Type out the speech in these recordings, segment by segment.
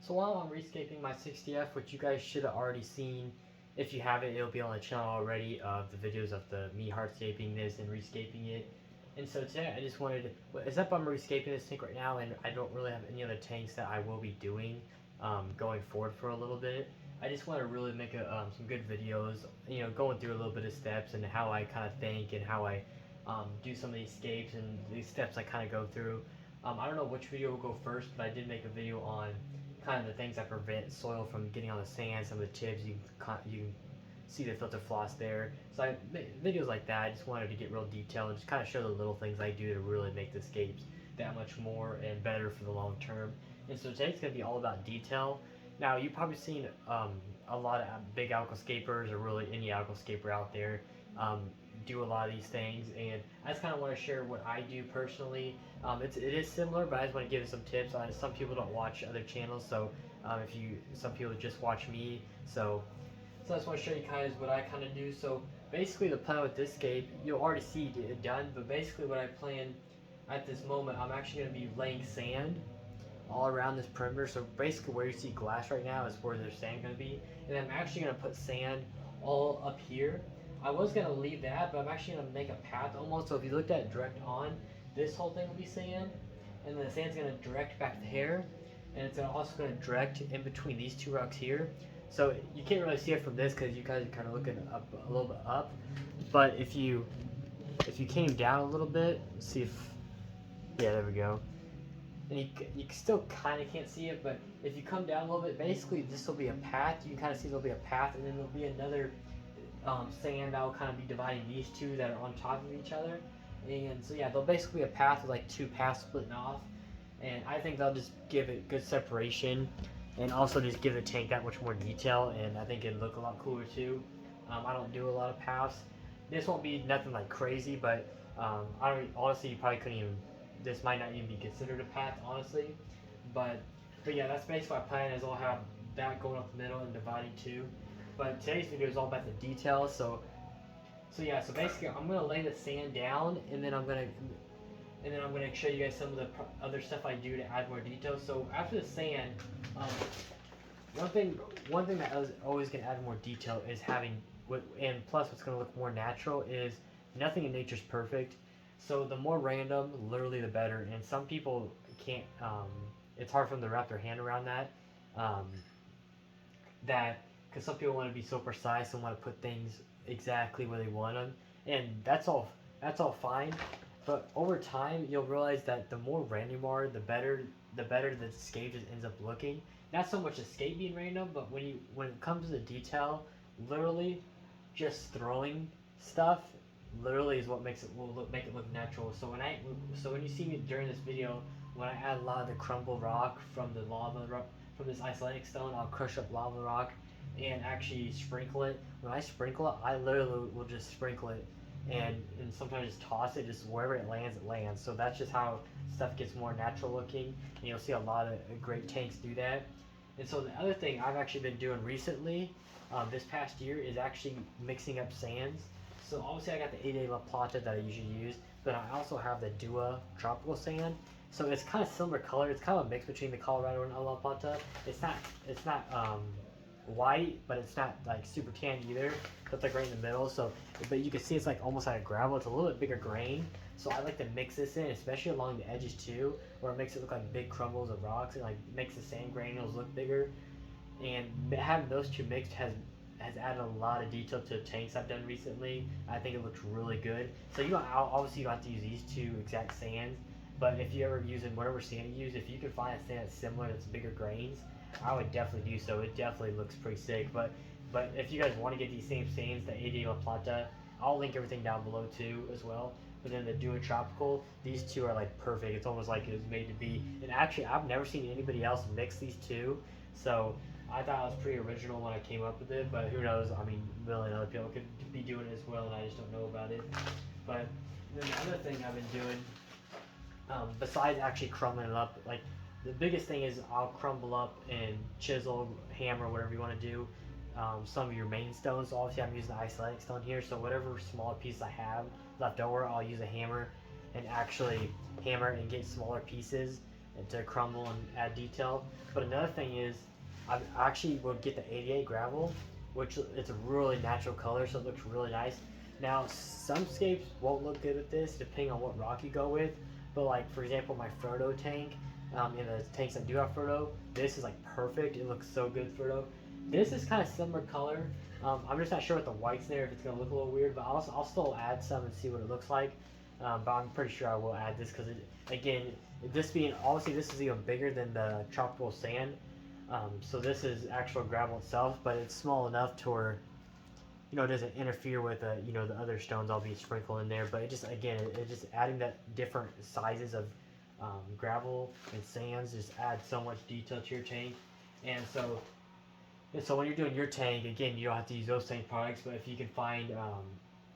So while I'm rescaping my 60F, which you guys should have already seen, if you haven't, it'll be on the channel already of the videos of me hardscaping this and rescaping it. And so today I just wanted to, except I'm rescaping this tank right now and I don't really have any other tanks that I will be doing going forward for a little bit. I just want to really make some good videos, going through a little bit of steps and how I kind of think and how I do some of these scapes and these steps I kind of go through. I don't know which video will go first, but I did make a video on kind of the things that prevent soil from getting on the sand, some of the tips. You can see the filter floss there. So videos like that, I just wanted to get real detailed and just kind of show the little things I do to really make the scapes that much more and better for the long term. And so today's going to be all about detail. Now, you've probably seen a lot of big aquascapers, or really any aquascaper out there, do a lot of these things, and I just kind of want to share what I do personally. It is similar, but I just want to give you some tips. Some people don't watch other channels, so some people just watch me. So I just want to show you kind of what I kind of do. So basically, the plan with this scape, you'll already see it done. But basically, what I plan at this moment, I'm actually going to be laying sand all around this perimeter. So basically, where you see glass right now is where there's sand going to be, and I'm actually going to put sand all up here. I was going to leave that, but I'm actually going to make a path almost. So if you looked at it direct on, this whole thing will be sand, and then the sand's going to direct back to here, and it's also going to direct in between these two rocks here. So you can't really see it from this because you guys are kind of looking up a little bit up. But if you came down a little bit, see if, yeah, there we go. And you still kind of can't see it, but if you come down a little bit, basically this will be a path. You can kind of see there'll be a path, and then there'll be another sand that will kind of be dividing these two that are on top of each other. And so yeah, there'll basically be a path with like two paths splitting off, and I think they'll just give it good separation and also just give the tank that much more detail, and I think it'd look a lot cooler too. I don't do a lot of paths. This won't be nothing like crazy, but honestly, you probably couldn't even, this might not even be considered a path, honestly. But yeah, that's basically my plan, is I'll have that going up the middle and dividing two. But today's video is all about the details, so yeah, so basically I'm gonna lay the sand down, and then I'm gonna show you guys some of the other stuff I do to add more detail. So after the sand, one thing that I was always gonna add more detail is having, and plus what's gonna look more natural is nothing in nature's perfect. So the more random, literally, the better. And some people can't. It's hard for them to wrap their hand around that. Because some people want to be so precise and want to put things exactly where they want them, and that's all. That's all fine. But over time, you'll realize that the more random you are, the better the scape just ends up looking. Not so much the scape being random, but when it comes to the detail, literally, just throwing stuff literally is what make it look natural. So when you see me during this video, when I add a lot of the crumble rock from the lava rock, from this Icelandic stone, I'll crush up lava rock and actually sprinkle it. When I sprinkle it, I literally will just sprinkle it and sometimes just toss it, just wherever it lands, it lands. So that's just how stuff gets more natural looking, and you'll see a lot of great tanks do that. And so the other thing I've actually been doing recently, this past year, is actually mixing up sands. So obviously I got the 8A La Plata that I usually use, but I also have the Dua tropical sand. So it's kind of similar color. It's kind of a mix between the Colorado and La Plata. It's not white, but it's not like super tan either. So it's like right in the middle. So, but you can see it's like almost like a gravel. It's a little bit bigger grain. So I like to mix this in, especially along the edges too, where it makes it look like big crumbles of rocks and like makes the sand granules look bigger. And having those two mixed has added a lot of detail to the tanks I've done recently. I think it looks really good. So obviously you don't have to use these two exact sands, but if you ever use whatever sand you use, if you can find a sand that's similar, that's bigger grains, I would definitely do so. It definitely looks pretty sick. But if you guys want to get these same sands, the 8A La Plata, I'll link everything down below too as well. But then the Dua Tropical, these two are like perfect. It's almost like it was made to be. And actually, I've never seen anybody else mix these two, so I thought it was pretty original when I came up with it. But who knows? I mean, a million other people could be doing it as well, and I just don't know about it. But then the other thing I've been doing, besides actually crumbling it up, like the biggest thing is I'll crumble up and chisel, hammer, whatever you want to do, some of your main stones. So obviously I'm using the Icelandic stone here, so whatever smaller piece I have left over, I'll use a hammer and actually hammer and get smaller pieces to crumble and add detail. But another thing is, I actually will get the 88 gravel, which it's a really natural color, so it looks really nice. Now, some scapes won't look good with this, depending on what rock you go with. But like, for example, my Frodo tank, in the tanks that do have Frodo, this is like perfect. It looks so good, Frodo. This is kind of similar color. I'm just not sure with the whites there if it's gonna look a little weird, but I'll still add some and see what it looks like. But I'm pretty sure I will add this because, again, this being, obviously this is even bigger than the tropical sand. So this is actual gravel itself, but it's small enough to where, it doesn't interfere with the other stones I'll be sprinkling in there. But it just, again, it just adding that different sizes of gravel and sands just adds so much detail to your tank. And so when you're doing your tank, again, you don't have to use those same products, but if you can find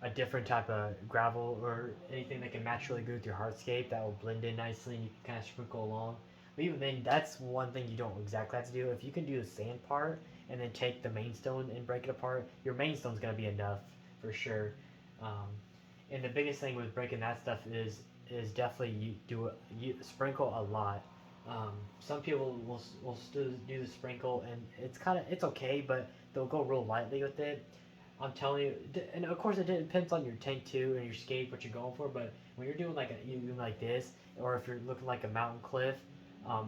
a different type of gravel or anything that can match really good with your hardscape, that will blend in nicely and you can kind of sprinkle along. But even then, that's one thing you don't exactly have to do. If you can do the sand part and then take the main stone and break it apart, your main stone's going to be enough for sure. And the biggest thing with breaking that stuff is definitely you sprinkle a lot. Some people will still do the sprinkle, and it's okay, but they'll go real lightly with it. I'm telling you, and of course it depends on your tank too and your scape, what you're going for. But when you're doing like this, or if you're looking like a mountain cliff,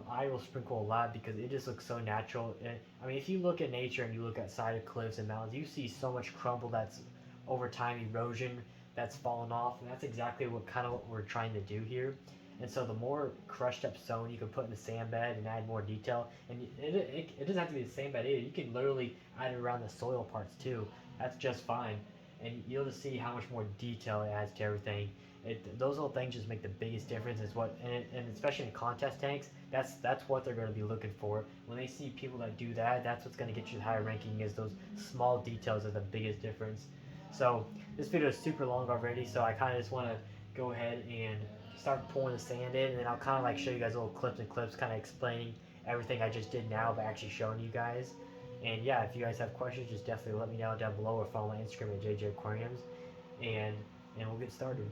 I will sprinkle a lot because it just looks so natural. I mean, if you look at nature and you look at side of cliffs and mountains, you see so much crumble that's over time erosion that's fallen off, and that's exactly what we're trying to do here. And so the more crushed up stone you can put in the sand bed and add more detail, and it doesn't have to be the same bed either. You can literally add it around the soil parts too. That's just fine, and you'll just see how much more detail it adds to everything. Those little things just make the biggest difference. And especially in contest tanks, that's what they're going to be looking for. When they see people that do that, that's what's going to get you the higher ranking. Is those small details are the biggest difference. So this video is super long already, so I kind of just want to go ahead and start pouring the sand in, and then I'll kind of like show you guys little clips, kind of explaining everything I just did now, but actually showing you guys. And yeah, if you guys have questions, just definitely let me know down below, or follow my Instagram at JJ Aquariums, and we'll get started.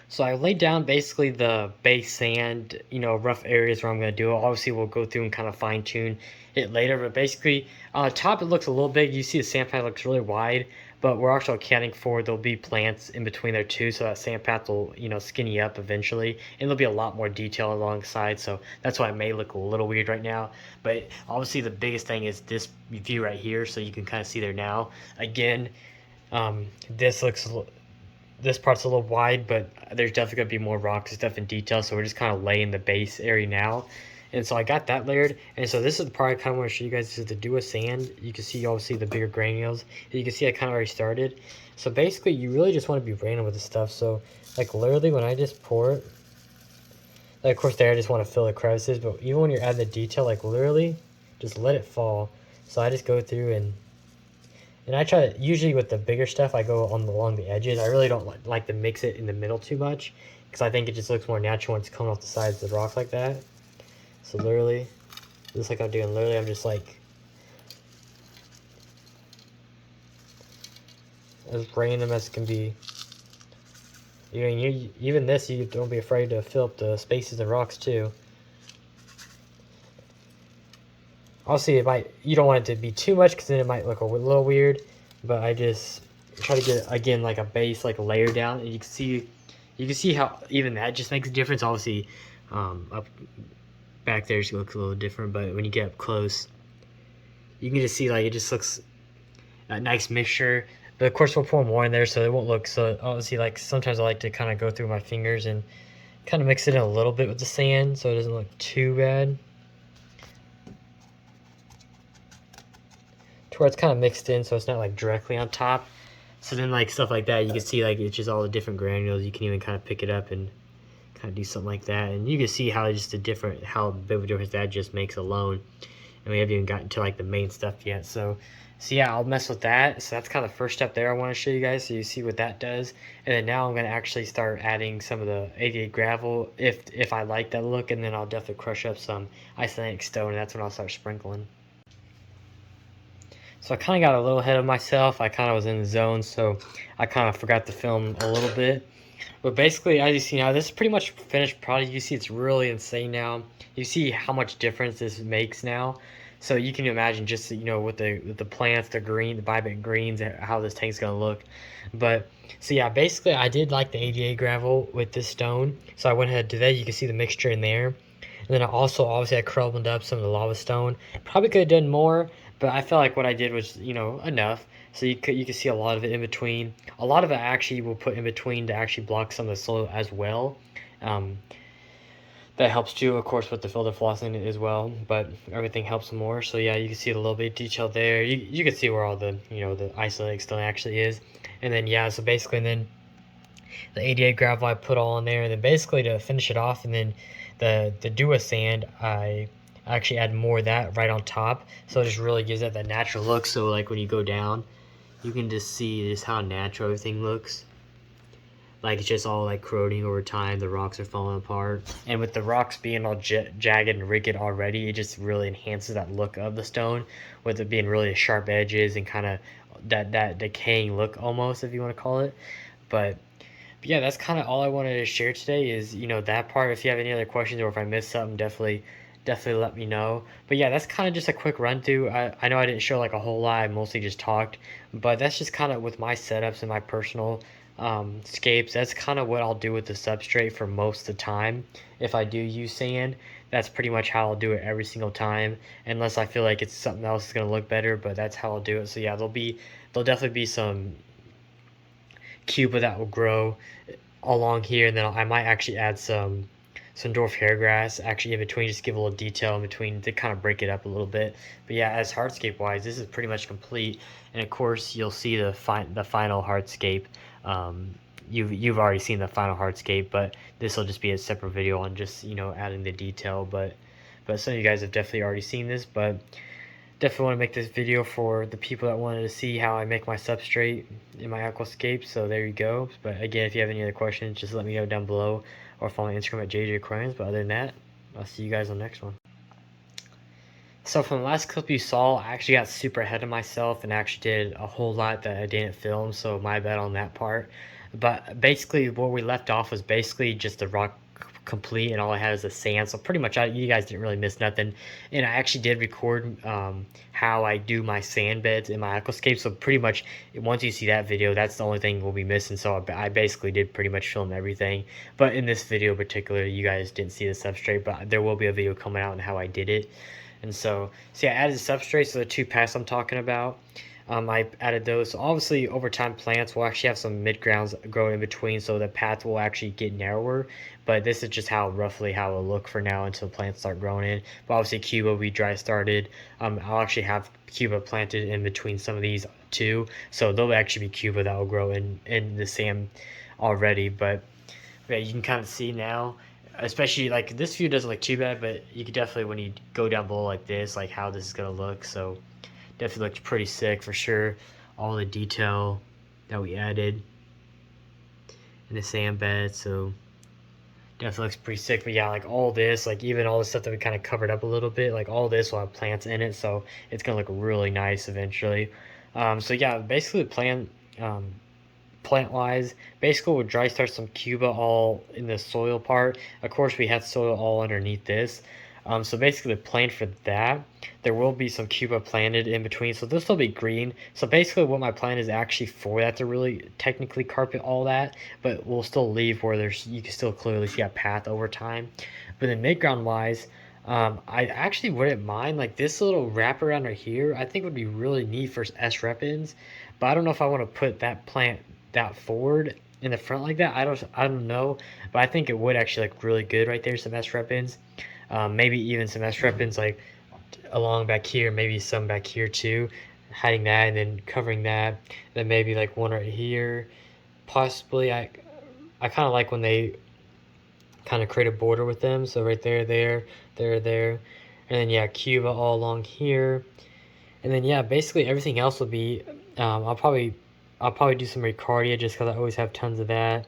So I laid down basically the base sand, rough areas where I'm going to do it. Obviously, we'll go through and kind of fine tune it later, but basically on the top it looks a little big. You see the sand path looks really wide, but we're also accounting for there'll be plants in between there too, so that sand path will, skinny up eventually, and there'll be a lot more detail alongside, so that's why it may look a little weird right now. But obviously the biggest thing is this view right here, so you can kind of see there now. Again, this part's a little wide, but there's definitely going to be more rocks and stuff in detail, so we're just kind of laying the base area now. And so I got that layered, and so this is the part I kind of want to show you guys. This is the Duo sand. You can see, obviously, the bigger granules. And you can see I kind of already started. So basically, you really just want to be random with this stuff. So, like, literally, when I just pour it, like, of course, there I just want to fill the crevices, but even when you're adding the detail, like, literally, just let it fall. So I just go through and I try to, usually with the bigger stuff, I go along the edges. I really don't like to mix it in the middle too much, because I think it just looks more natural when it's coming off the sides of the rock like that. So literally, just like I'm doing, literally I'm just like, as random as it can be. Even this, you don't be afraid to fill up the spaces of rocks too. Obviously, you don't want it to be too much, because then it might look a little weird. But I just try to get, again, like a base, like a layer down, and you can see how even that just makes a difference. Obviously, up back there just looks a little different, but when you get up close, you can just see like it just looks a nice mixture. But of course, we'll pour more in there, so it won't look so. Obviously, like sometimes I like to kind of go through my fingers and kind of mix it in a little bit with the sand, so it doesn't look too bad. To where it's kind of mixed in, so it's not like directly on top. So then, like, stuff like that, you can see like it's just all the different granules. You can even kind of pick it up and kind of do something like that, and you can see how how big of a difference that just makes alone. And we haven't even gotten to like the main stuff yet. So yeah, I'll mess with that. So that's kind of the first step there I want to show you guys, so you see what that does. And then now I'm going to actually start adding some of the 88 gravel if I like that look, and then I'll definitely crush up some Icelandic stone, and that's when I'll start sprinkling. So I kind of got a little ahead of myself. I kind of was in the zone, so I kind of forgot to film a little bit. But basically, as you see now, this is pretty much finished product. You see it's really insane now. You see how much difference this makes now. So you can imagine just, with the plants, the green, the vibrant greens, how this tank's gonna look. But so yeah, basically I did like the 88 gravel with this stone. So I went ahead and did that. You can see the mixture in there. And then I also obviously I crumbled up some of the lava stone. Probably could have done more, but I felt like what I did was, enough. So you could see a lot of it in between. A lot of it actually will put in between to actually block some of the soil as well. Um, that helps too, of course, with the filter flossing as well. But everything helps more. So yeah, you can see a little bit of detail there. You can see where all the the isolated stone actually is. And then yeah, so basically, and then the 88 gravel I put all in there, and then basically to finish it off, and then the Dua sand I actually add more of that right on top, so it just really gives it that natural look. So like when you go down, you can just see just how natural everything looks. Like it's just all like corroding over time, the rocks are falling apart, and with the rocks being all jagged and rigged already, it just really enhances that look of the stone, with it being really sharp edges and kind of that decaying look almost, if you want to call it. But yeah, that's kind of all I wanted to share today is, that part. If you have any other questions or if I missed something, definitely let me know. But yeah, that's kind of just a quick run through. I know I didn't show like a whole lot. I mostly just talked, but that's just kind of with my setups and my personal scapes. That's kind of what I'll do with the substrate for most of the time. If I do use sand, that's pretty much how I'll do it every single time, unless I feel like it's something else is going to look better, but that's how I'll do it. So yeah, there'll definitely be some cuba that will grow along here, and then I might actually add some dwarf hair grass actually in between, just give a little detail in between to kind of break it up a little bit. But yeah, as hardscape wise, this is pretty much complete, and of course you'll see the final hardscape. You've already seen the final hardscape, but this will just be a separate video on just adding the detail. But some of you guys have definitely already seen this, but definitely want to make this video for the people that wanted to see how I make my substrate in my aquascape. So there you go. But again, if you have any other questions, just let me know down below or follow my Instagram at JJ Aquariums. But other than that, I'll see you guys on the next one. So from the last clip you saw, I actually got super ahead of myself and actually did a whole lot that I didn't film, so my bad on that part. But basically where we left off was basically just the rock complete, and all I had is the sand, so pretty much you guys didn't really miss nothing. And I actually did record how I do my sand beds in my aquascape, so pretty much once you see that video, that's the only thing we'll be missing. So I basically did pretty much film everything, but in this video in particular you guys didn't see the substrate, but there will be a video coming out on how I did it. And so see, I added the substrate, so the two paths I'm talking about, I added those. So obviously over time plants will actually have some mid-grounds growing in between, so the path will actually get narrower, but this is just roughly how it'll look for now until plants start growing in. But obviously cuba will be dry started. I'll actually have cuba planted in between some of these too, so there'll actually be cuba that will grow in the sand already. But yeah, you can kind of see now, especially like this view doesn't look too bad, but you can definitely, when you go down below like this, like how this is gonna look. So definitely looks pretty sick for sure. All the detail that we added in the sand bed, so definitely looks pretty sick. But yeah, like all this, like even all the stuff that we kind of covered up a little bit, like all this will have plants in it, so it's gonna look really nice eventually. So yeah, basically the plan, plant wise, basically we'll dry start some cuba all in the soil part. Of course we had soil all underneath this. So basically the plan for that, there will be some cuba planted in between, so this will be green. So basically what my plan is actually for that to really technically carpet all that, but we'll still leave where you can still clearly see a path over time. But then mid-ground wise, I actually wouldn't mind like this little wraparound right here. I think would be really neat for S repens, but I don't know if I want to put that plant that forward in the front like that. I don't know, but I think it would actually look really good right there. Some S repens. Maybe even some S repens like along back here, maybe some back here too, hiding that and then covering that. Then maybe like one right here. Possibly, I kind of like when they kind of create a border with them. So right there, there, and then yeah, cuba all along here, and then yeah, basically everything else will be. I'll probably do some Ricardia just because I always have tons of that.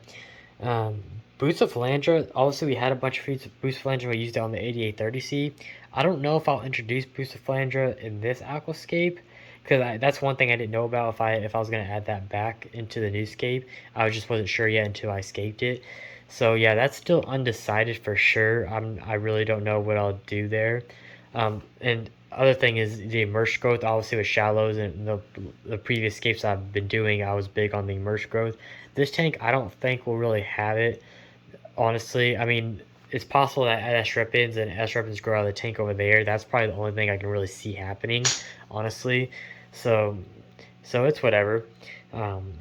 Boots of Philandra, obviously we had a bunch of Boots of Philandra, we used it on the 8830C. I don't know if I'll introduce Boots of Philandra in this aquascape, because that's one thing I didn't know about if I was gonna add that back into the new scape. I just wasn't sure yet until I scaped it. So yeah, that's still undecided for sure. I really don't know what I'll do there. And other thing is the immersed growth, obviously with shallows and the previous scapes I've been doing, I was big on the immersed growth. This tank, I don't think will really have it. Honestly, I mean, it's possible that S ribbons grow out of the tank over there. That's probably the only thing I can really see happening, honestly. So, so it's whatever.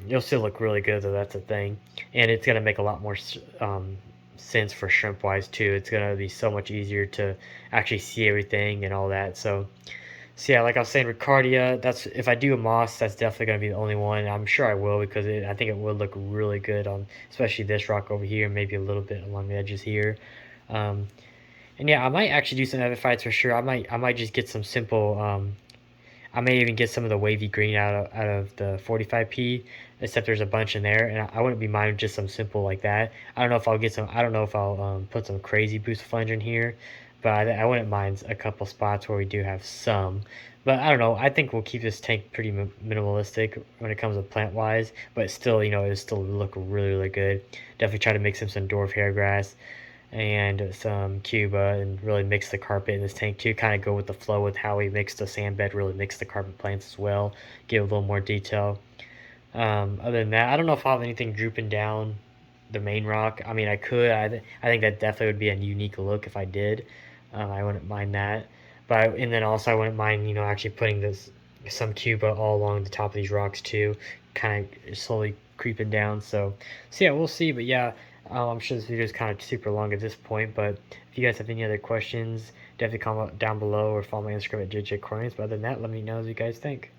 You'll still look really good though. That's a thing, and it's gonna make a lot more sense for shrimp wise too. It's gonna be so much easier to actually see everything and all that. So yeah, like I was saying, Ricardia. That's if I do a moss, that's definitely gonna be the only one. I'm sure I will because I think it would look really good on, especially this rock over here, maybe a little bit along the edges here. Um, and yeah, I might actually do some other fights for sure. I might just get some simple. I may even get some of the wavy green out of the 45p. Except there's a bunch in there, and I wouldn't be minding just some simple like that. I don't know if I'll get some. I don't know if I'll put some crazy boost flange in here, but I wouldn't mind a couple spots where we do have some. But I don't know. I think we'll keep this tank pretty minimalistic when it comes to plant wise, but still, it still look really really good. Definitely try to mix in some dwarf hairgrass and some Cuba and really mix the carpet in this tank too. Kind of go with the flow with how we mix the sand bed, really mix the carpet plants as well. Give a little more detail. Other than that, I don't know if I'll have anything drooping down the main rock. I mean, I could. I think that definitely would be a unique look if I did. I wouldn't mind that. And then also I wouldn't mind, actually putting some Cuba all along the top of these rocks too, kind of slowly creeping down. So yeah, we'll see. But yeah, I'm sure this video is kind of super long at this point. But if you guys have any other questions, definitely comment down below or follow my Instagram at JJ Aquariums. But other than that, let me know what you guys think.